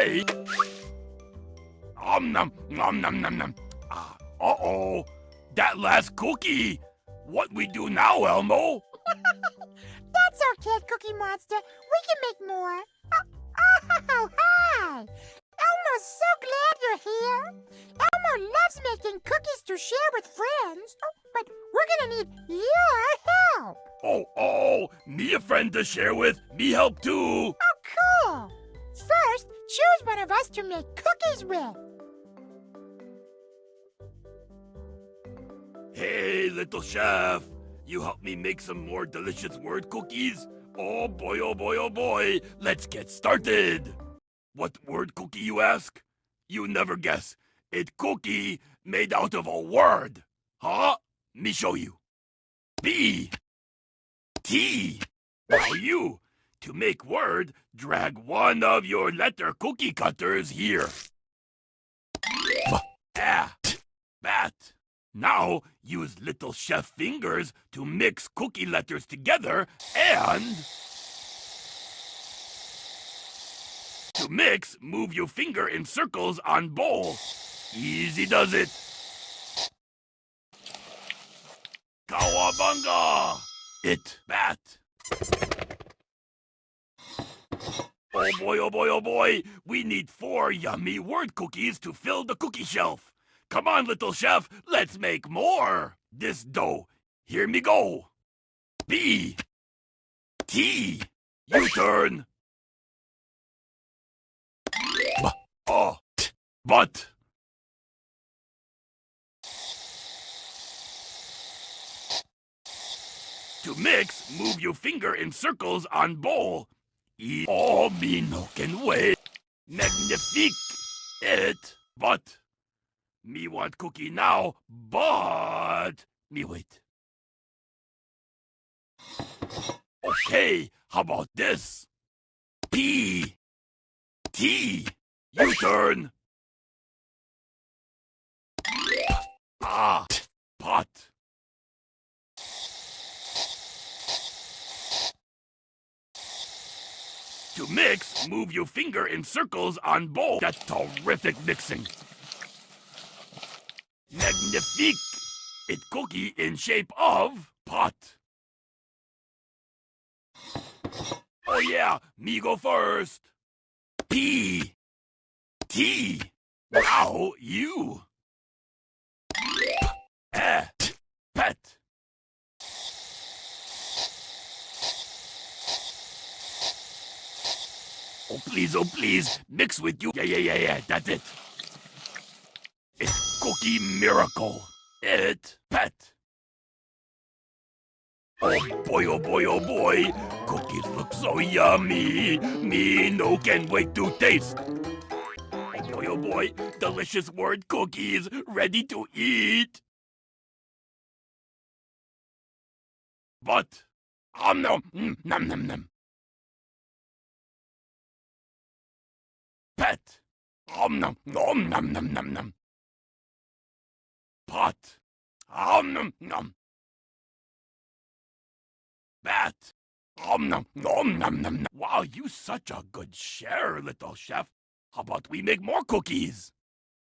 say. Nom nom nom nom nom. Uh-oh. That last cookie. What we do now, Elmo? That's okay, Cookie Monster. We can make more. Oh, hi! Elmo's so glad you're here. Elmo loves making cookies to share with friends. But we're gonna need your help. Oh, me a friend to share with. Me help too. Oh, cool. First, choose one of us to make cookies with. Hey, little chef. You help me make some more delicious word cookies? Oh boy, oh boy, oh boy. Let's get started. What word cookie, you ask? You never guess. It's cookie made out of a word. Huh? Me show you. B. T. Now you. To make word, drag one of your letter cookie cutters here. Bat. Now, use little chef fingers to mix cookie letters together and... To mix, move your finger in circles on bowl. Easy does it. Kawabunga! It, bat. Oh boy, oh boy, oh boy. We need 4 yummy word cookies to fill the cookie shelf. Come on, little chef, let's make more. This dough, here me go. B. T. U-turn. But. To mix, move your finger in circles on bowl. Oh, me no can wait. Magnifique. It, but. Me want cookie now, but me wait. Okay, how about this? P. T. U-turn. Pot. To mix, move your finger in circles on bowl. That's terrific mixing. Magnifique! It cookie in shape of pot. Oh yeah, me go first. P. T. Now you. Pet. Oh please, mix with you. Yeah, that's it. It's cookie miracle. It, pet. Oh boy, cookies look so yummy. Me no can wait to taste. Oh boy, delicious word cookies ready to eat. But, nom, nom. Pet, nom, nom. Pot, nom. Bat, nom. Wow, you such a good sharer, little chef. How about we make more cookies?